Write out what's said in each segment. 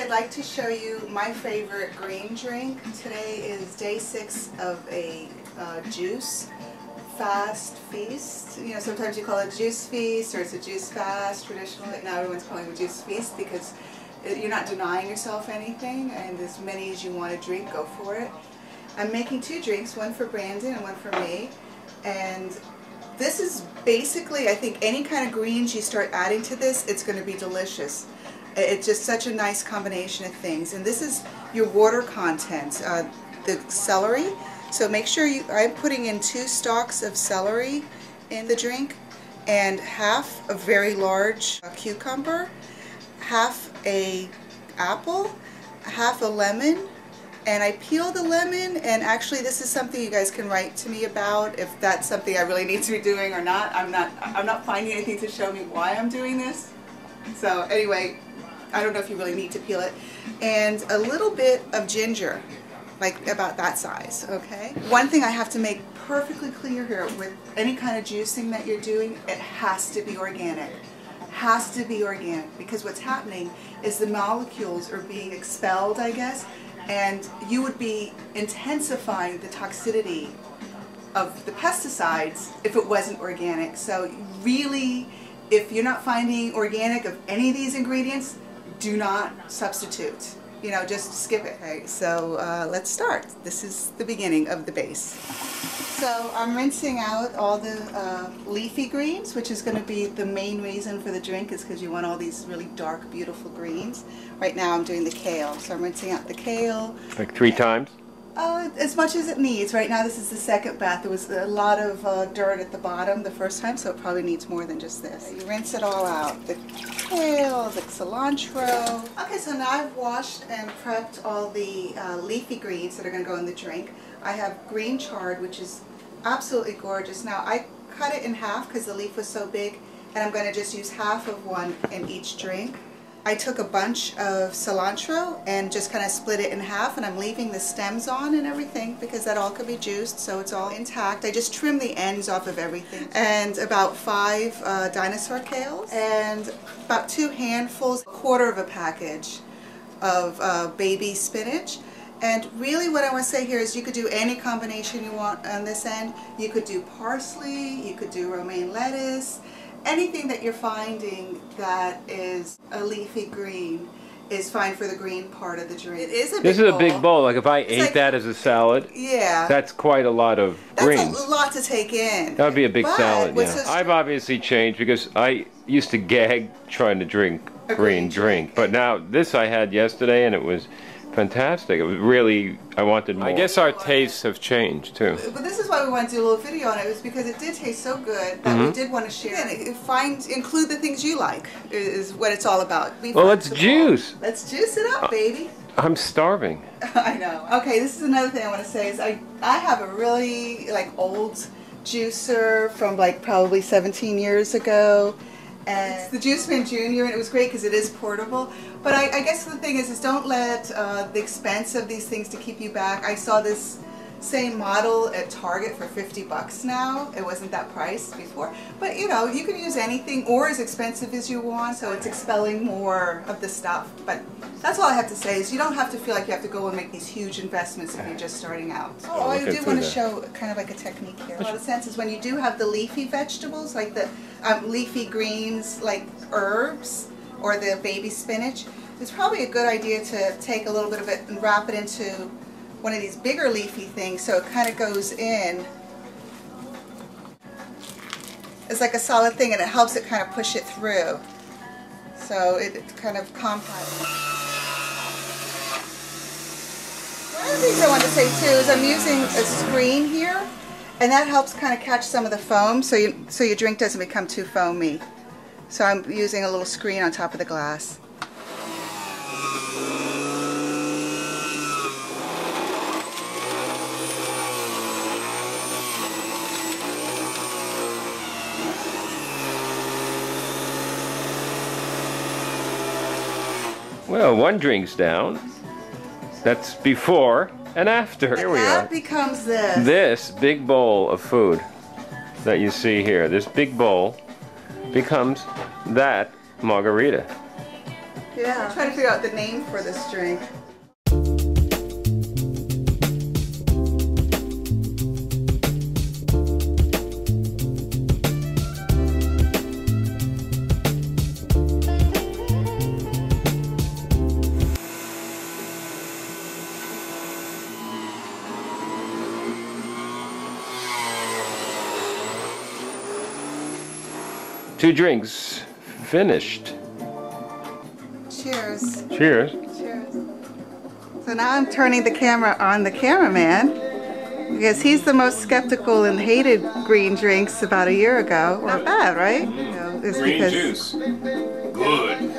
I'd like to show you my favorite green drink. Today is day 6 of a juice fast feast. You know, sometimes you call it juice feast or it's a juice fast traditionally. Now everyone's calling it a juice feast because you're not denying yourself anything, and as many as you want to drink, go for it. I'm making 2 drinks, one for Brandon and one for me. And this is basically, I think any kind of greens you start adding to this, it's going to be delicious. It's just such a nice combination of things. And this is your water content, the celery. So make sure I'm putting in 2 stalks of celery in the drink, and half a very large cucumber, half a apple, half a lemon. And I peel the lemon, and actually this is something you guys can write to me about if that's something I really need to be doing or not. I'm not finding anything to show me why I'm doing this. So anyway, I don't know if you really need to peel it. And a little bit of ginger, like about that size, okay? One thing I have to make perfectly clear here with any kind of juicing that you're doing, it has to be organic. Has to be organic, because what's happening is the molecules are being expelled, I guess, and you would be intensifying the toxicity of the pesticides if it wasn't organic. So really, if you're not finding organic of any of these ingredients, do not substitute. You know, just skip it. Okay, so let's start. This is the beginning of the base. So I'm rinsing out all the leafy greens, which is going to be the main reason for the drink, is because you want all these really dark, beautiful greens. Right now I'm doing the kale, so I'm rinsing out the kale. Like 3 times? As much as it needs. Right now this is the second bath. There was a lot of dirt at the bottom the first time, so it probably needs more than just this. You rinse it all out. The kale, the cilantro. Okay, so now I've washed and prepped all the leafy greens that are going to go in the drink. I have green chard, which is absolutely gorgeous. Now I cut it in half because the leaf was so big, and I'm going to just use half of one in each drink. I took a bunch of cilantro and just kind of split it in half, and I'm leaving the stems on and everything because that all could be juiced, so it's all intact. I just trim the ends off of everything. And about 5 dinosaur kales, and about 2 handfuls, 1/4 of a package of baby spinach. And really what I want to say here is you could do any combination you want on this end. You could do parsley, you could do romaine lettuce. Anything that you're finding that is a leafy green is fine for the green part of the drink. It is a big bowl. This is a big bowl. Like if I ate that as a salad, yeah, that's quite a lot of greens. That's a lot to take in. That would be a big salad, yeah. So I've obviously changed because I used to gag trying to drink a green drink. But now this I had yesterday and it was fantastic. It was really, I wanted more. I guess our tastes have changed too. But this is why we wanted to do a little video on it, was because it did taste so good that we did want to share it. Include the things you like is what it's all about. Well, let's juice. Let's juice it up, baby. I'm starving. I know. Okay, this is another thing I want to say is I have a really old juicer from probably 17 years ago. And it's the Juiceman Jr., and it was great because it is portable. But I guess the thing is don't let the expense of these things to keep you back. I saw this same model at Target for 50 bucks now. It wasn't that price before. But you know, you can use anything or as expensive as you want, so it's expelling more of the stuff. But that's all I have to say is you don't have to feel like you have to go and make these huge investments if you're just starting out. Oh, I do want to show kind of like a technique here. A lot of sense is when you do have the leafy vegetables, like the leafy greens, like herbs, or the baby spinach, it's probably a good idea to take a little bit of it and wrap it into one of these bigger leafy things so it kind of goes in. It's like a solid thing, and it helps it kind of push it through. So it kind of compacts. One of the things I want to say too is I'm using a screen here, and that helps kind of catch some of the foam so your drink doesn't become too foamy. So I'm using a little screen on top of the glass. Well, one drink's down. That's before and after. Here we are. That becomes this. This big bowl of food that you see here, this big bowl becomes that margarita. Yeah, I'm trying to figure out the name for this drink. Two drinks finished. Cheers. Cheers. Cheers. So now I'm turning the camera on the cameraman because he's the most skeptical and hated green drinks about a year ago. Not bad, right? You know, it's Green because, juice. Good.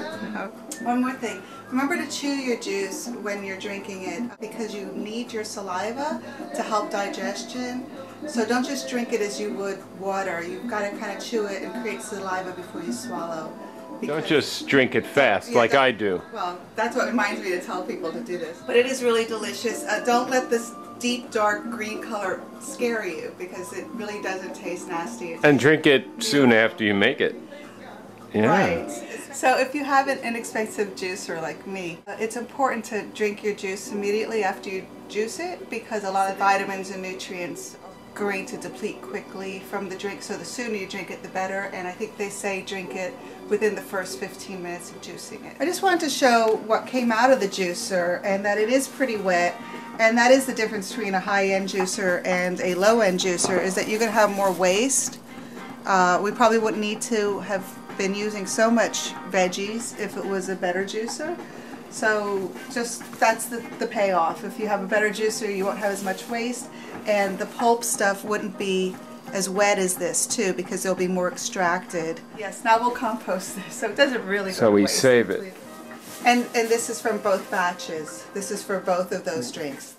One more thing. Remember to chew your juice when you're drinking it because you need your saliva to help digestion. So don't just drink it as you would water. You've got to kind of chew it and create saliva before you swallow. Don't just drink it fast like I do. Well, that's what reminds me to tell people to do this. But it is really delicious. Don't let this deep, dark green color scare you because it really doesn't taste nasty. And drink it soon after you make it. Yeah. Right. So if you have an inexpensive juicer like me, it's important to drink your juice immediately after you juice it because a lot of vitamins and nutrients are going to deplete quickly from the drink. So the sooner you drink it, the better. And I think they say drink it within the first 15 minutes of juicing it. I just wanted to show what came out of the juicer and that it is pretty wet. And that is the difference between a high-end juicer and a low-end juicer is that you're going to have more waste. We probably wouldn't need to have been using so much veggies if it was a better juicer. So just that's the payoff. If you have a better juicer, you won't have as much waste, and the pulp stuff wouldn't be as wet as this too because they'll be more extracted. Yes, now we'll compost this so it doesn't really So we save it. And this is from both batches. This is for both of those drinks.